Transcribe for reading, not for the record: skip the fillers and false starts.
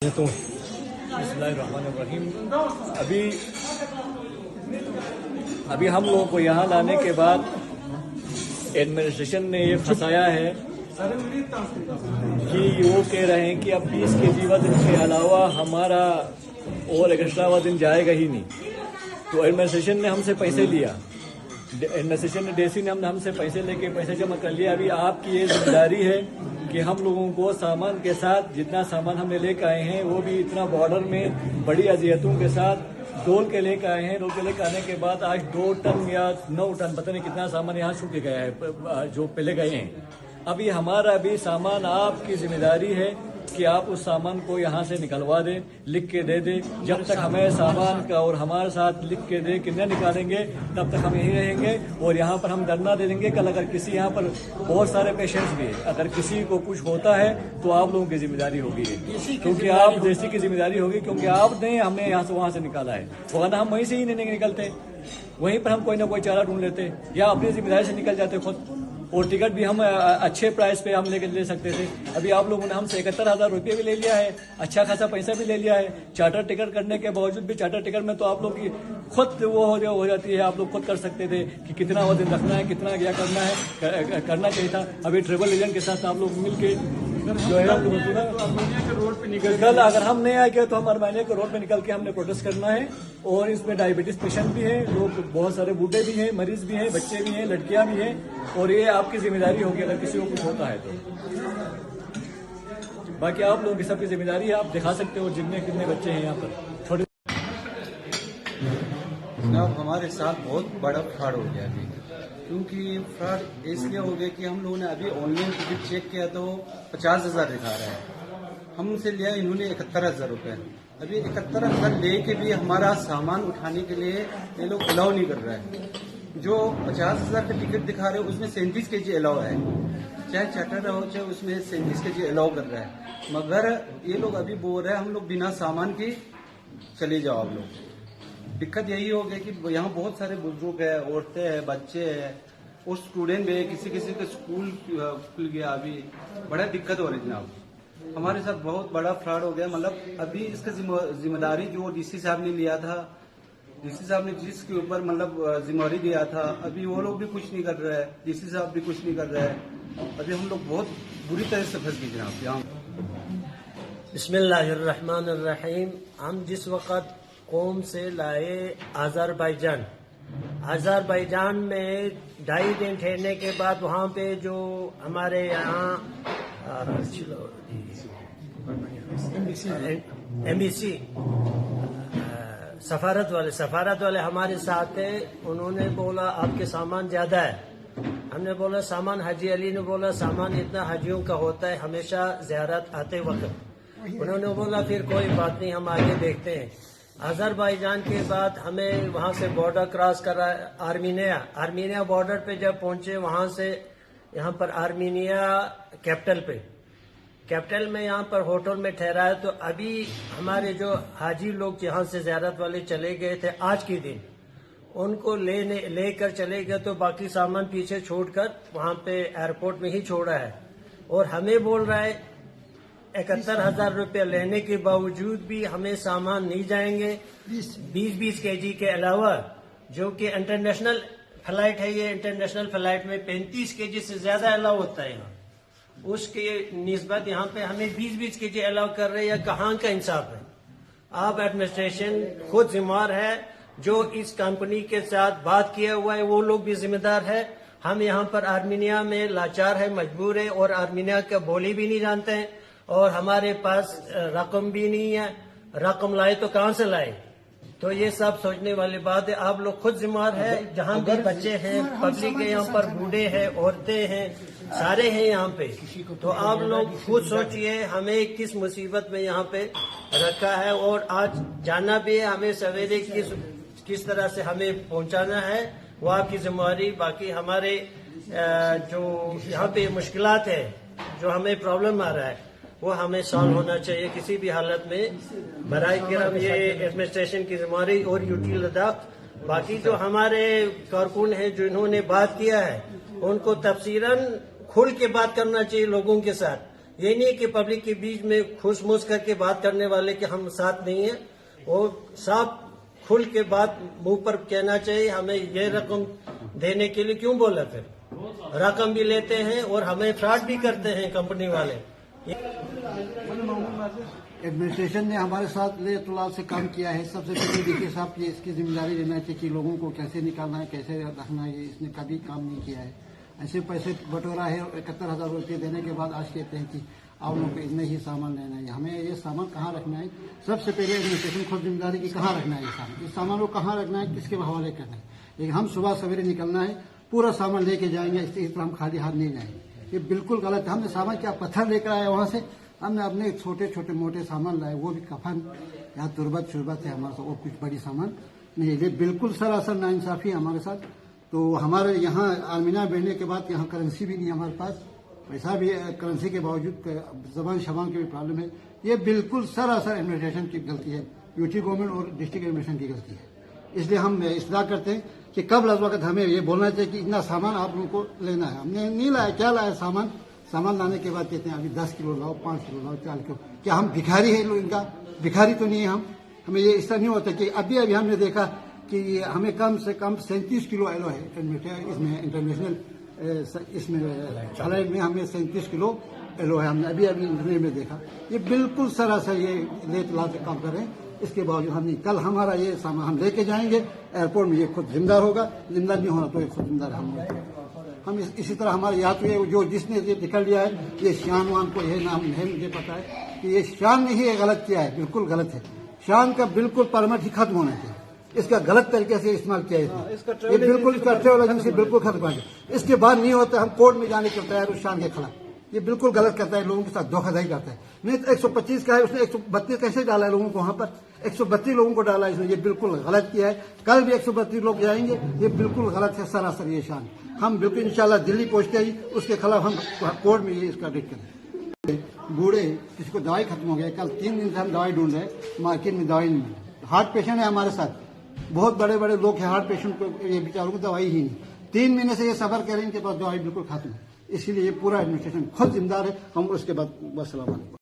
तो बिस्मिल्लाहिर्रहमानिर्रहीम। अभी हम लोगों को यहाँ लाने के बाद एडमिनिस्ट्रेशन ने ये फंसाया है कि वो कह रहे हैं कि अब 20 kg वजन के अलावा हमारा और एक्स्ट्रा वजन जाएगा ही नहीं। तो एडमिनिस्ट्रेशन ने हमसे पैसे लिया, एडमिनिस्ट्रेशन ने डीसी ने हमसे पैसे लेके पैसे जमा कर लिया। अभी आपकी ये जिम्मेदारी है कि हम लोगों को सामान के साथ जितना सामान हमने लेकर आए हैं वो भी इतना बॉर्डर में बड़ी अजियतों के साथ डोल के लेकर आए हैं। डोल के लेकर आने के बाद आज 2 टन या 9 टन पता नहीं कितना सामान यहाँ छूट के गया है जो पहले गए हैं। अभी हमारा भी सामान आपकी जिम्मेदारी है कि आप उस सामान को यहाँ से निकलवा दें, लिख के दे दें। जब तक हमें सामान का और हमारे साथ लिख के दे कि न निकालेंगे तब तक हम यहीं रहेंगे और यहाँ पर हम धरना दे देंगे। कल अगर किसी यहाँ पर बहुत सारे पेशेंट्स भी है, अगर किसी को कुछ होता है तो आप लोगों की जिम्मेदारी होगी, क्योंकि आप देसी की जिम्मेदारी होगी, क्योंकि आपने हमें यहाँ से वहाँ से निकाला है। वरना हम वहीं से ही नहीं निकलते, वहीं पर हम कोई ना कोई चारा ढूंढ लेते या अपनी जिम्मेदारी से निकल जाते खुद। और टिकट भी हम अच्छे प्राइस पे हम लेके ले सकते थे। अभी आप लोगों ने हमसे 71,000 रुपये भी ले लिया है, अच्छा खासा पैसा भी ले लिया है। चार्टर टिकट करने के बावजूद भी चार्टर टिकट में तो आप लोग की खुद वो हो जाती है, आप लोग खुद कर सकते थे कि कितना वजन रखना है, कितना क्या करना है, करना चाहिए था। अभी ट्रेवल एजेंट के साथ आप लोग मिलके जो है हम लोग अर्मेनिया के रोड पे निकल, कल अगर हम नहीं आए तो हम अर्मेनिया के रोड पे निकल के हमने प्रोटेस्ट करना है। और इसमें डायबिटीज पेशेंट भी है, लोग बहुत सारे बूढ़े भी हैं, मरीज भी हैं, बच्चे भी हैं, लड़कियां भी हैं। और ये आपकी जिम्मेदारी होगी अगर किसी को कुछ होता है तो। बाकी आप लोगों की सबकी जिम्मेदारी है, आप दिखा सकते हो जितने कितने बच्चे हैं यहाँ पर। थोड़े हमारे साथ बहुत बड़ा फ्रॉड हो गया अभी, क्योंकि फ्रॉड इसलिए हो गया कि हम लोगों ने अभी ऑनलाइन टिकट चेक किया तो 50,000 दिखा रहा है। हमसे लिया इन्होंने 71,000 रुपये। अभी 71,000 ले के भी हमारा सामान उठाने के लिए ये लोग अलाउ नहीं कर रहा है। जो 50,000 का टिकट दिखा रहे हैं उसमें 37 kg अलाउ है, चाहे चार्टर हो चाहे उसमें 37 kg अलाउ कर रहा है। मगर ये लोग अभी बोल रहे हैं हम लोग बिना सामान के चले जाओ आप लोग। दिक्कत यही हो गई कि यहाँ बहुत सारे बुजुर्ग है, औरतें हैं, बच्चे हैं और स्टूडेंट भी है। किसी किसी का स्कूल खुल गया, अभी बड़ा दिक्कत हो रही है जनाब। हमारे साथ बहुत बड़ा फ्रॉड हो गया। मतलब अभी इसका जिम्मेदारी जो डीसी साहब ने लिया था, डीसी साहब ने जिसके ऊपर मतलब जिम्मेदारी दिया था, अभी वो लोग भी कुछ नहीं कर रहे हैं, डीसी साहब भी कुछ नहीं कर रहे हैं। अभी हम लोग बहुत बुरी तरह से फंस गए जनाब यहाँ। बिस्मिल्लाहिर्रहमानिर्रहीम। हम जिस वक़्त कौम से लाए आज़रबाईजान में 2.5 दिन ठहरने के बाद वहाँ पे जो हमारे यहाँ एमबीसी सफारत वाले हमारे साथ थे। उन्होंने बोला आपके सामान ज्यादा है। हमने बोला सामान, हाजी अली ने बोला सामान इतना हाजियों का होता है हमेशा ज़ियारत आते वक्त। उन्होंने बोला फिर कोई बात नहीं, हम आगे देखते हैं। अजरबैजान के बाद हमें वहां से बॉर्डर क्रॉस करा आर्मीनिया बॉर्डर पे जब पहुंचे, वहां से यहाँ पर आर्मीनिया कैपिटल में यहाँ पर होटल में ठहरा है। तो अभी हमारे जो हाजी लोग यहाँ से ज़ियारत वाले चले गए थे आज के दिन, उनको लेकर चले गए तो बाकी सामान पीछे छोड़कर वहाँ पे एयरपोर्ट में ही छोड़ा है। और हमें बोल रहा है 71,000 रुपये लेने के बावजूद भी हमें सामान नहीं जाएंगे। 20 kg के अलावा, जो कि इंटरनेशनल फ्लाइट है, ये इंटरनेशनल फ्लाइट में 35 kg से ज्यादा अलाउ होता है यहाँ, उसके निस्बत यहाँ पे हमें 20 kg अलाउ कर रहे हैं। कहाँ का इंसाफ है? आप एडमिनिस्ट्रेशन खुद जिम्मेदार है, जो इस कंपनी के साथ बात किया हुआ है वो लोग भी जिम्मेदार है। हम यहाँ पर आर्मीनिया में लाचार है, मजबूर है और आर्मीनिया का बोली भी नहीं जानते हैं और हमारे पास रकम भी नहीं है। रकम लाए तो कहाँ से लाए? तो ये सब सोचने वाली बात है। आप लोग खुद जिम्मेदार है। जहाँ भी बच्चे हैं, पब्लिक है, यहाँ पर बूढ़े हैं, औरतें हैं, सारे हैं यहाँ पे। तो आप लोग खुद सोचिए हमें किस मुसीबत में यहाँ पे रखा है। और आज जाना भी है हमें, सवेरे किस तरह से हमें पहुँचाना है वो आपकी जिम्मेदारी। बाकी हमारे जो यहाँ पे मुश्किलात है, जो हमें प्रॉब्लम आ रहा है, वो हमें सॉल्व होना चाहिए किसी भी हालत में। बराए करम ये एडमिनिस्ट्रेशन की जिम्मेदारी और यूटी लद्दाख। बाकी जो हमारे कारकुन हैं जिन्होंने बात किया है, उनको तफसीरन खुल के बात करना चाहिए लोगों के साथ। ये नहीं कि पब्लिक के बीच में खुश मुश करके बात करने वाले कि हम साथ नहीं है। वो साफ खुल के बात मुंह पर कहना चाहिए, हमें ये रकम देने के लिए क्यों बोला, फिर रकम भी लेते हैं और हमें फ्रॉड भी करते हैं कंपनी वाले। एडमिनिस्ट्रेशन ने हमारे साथ लेतुलाल से काम किया है। सबसे पहले देखिए साहब कि इसकी जिम्मेदारी लेना चाहिए कि लोगों को कैसे निकालना है, कैसे रखना है। इसने कभी काम नहीं किया है। ऐसे पैसे बटोरा है, 71,000 रुपये देने के बाद आज कहते हैं कि आप लोगों को इतने ही सामान लेना है। हमें ये सामान कहाँ रखना है, सबसे पहले एडमिनिस्ट्रेशन खुद जिम्मेदारी की कहाँ रखना है ये सामान। इस सामान को कहाँ रखना है, किसके हवाले करना है। लेकिन हम सुबह सवेरे निकलना है, पूरा सामान लेके जाएंगे, इस तरह हम खाली हाथ नहीं जाएंगे। ये बिल्कुल गलत है। हमने सामान क्या पत्थर लेकर आए वहाँ से, हमने अपने छोटे छोटे मोटे सामान लाए, वो भी कफन या तुरबत शुरबत है हमारे साथ, और कुछ बड़ी सामान नहीं। ये बिल्कुल सरासर नाइंसाफी है हमारे साथ। तो हमारे यहाँ आर्मीना बैठने के बाद यहाँ करेंसी भी नहीं हमारे पास, पैसा भी करेंसी के बावजूद जबान शबान की भी प्रॉब्लम है। ये बिल्कुल सरासर एडमिनिस्ट्रेशन की गलती है, यूटी गवर्नमेंट और डिस्ट्रिक्ट एडमिनिस्ट्रेशन की गलती है। इसलिए हम इस्तेमाल करते हैं कि कब लग वक्त हमें ये बोलना चाहिए कि इतना सामान आप लोगों को लेना है। हमने नहीं लाया, क्या लाया सामान लाने के बाद कहते हैं अभी 10 किलो लाओ, 5 किलो लाओ, 4 किलो। क्या हम भिखारी है लोग? इनका भिखारी तो नहीं है हम। हमें ये इस तरह नहीं होता कि अभी हमने देखा कि हमें कम से कम 37 किलो एलो है इसमें इंटरनेशनल इसमें फ्लाइट में हमें 37 किलो एलो है। हमने अभी इंटरनेट में देखा। ये बिल्कुल सरासर ये लेत लाल से काम कर रहे हैं। इसके बावजूद हम नहीं, कल हमारा ये सामान हम लेके जाएंगे एयरपोर्ट में, ये खुद जिम्मेदार होगा। जिम्मेदार नहीं होना तो ये खुद जिम्मेदार हम इसी तरह हमारे यात्री जो जिसने ये निकल लिया है, ये शान वान को ये नाम नहीं, मुझे पता है कि ये शान ने ही ये गलत किया है, बिल्कुल गलत है। शान का बिल्कुल परमिट ही खत्म होना चाहिए। इसका गलत तरीके से इस्तेमाल किया है इसने। ये बिल्कुल इसका ट्रेवल एजेंसी बिल्कुल खत्म कर दिया। इसके बाद नहीं होता हम कोर्ट में जाने के तैयार उस शान के खिलाफ। ये बिल्कुल गलत करता है, लोगों के साथ धोखाधड़ी करता है। नहीं तो 125 का है, उसने 132 कैसे डाला है लोगों को, वहां पर 132 लोगों को डाला इसने। ये बिल्कुल गलत किया है। कल भी 132 लोग जाएंगे। ये बिल्कुल गलत है सरासर ये शान। हम बिल्कुल इंशाल्लाह दिल्ली पहुंचते ही उसके खिलाफ हम कोर्ट में ये इसका डिट करें। बूढ़े किसी को दवाई खत्म हो गया, कल 3 दिन से हम दवाई ढूंढ रहे हैं, मार्केट में दवाई नहीं मिली। हार्ट पेशेंट है हमारे साथ, बहुत बड़े बड़े लोग हैं, हार्ट पेशेंट को ये बेचारों को दवाई ही नहीं। 3 महीने से ये सफर करें, इनके पास दवाई बिल्कुल खत्म है। इसीलिए ये पूरा एडमिनिस्ट्रेशन खुद जिम्मेदार है। हम उसके बाद बस सलाम।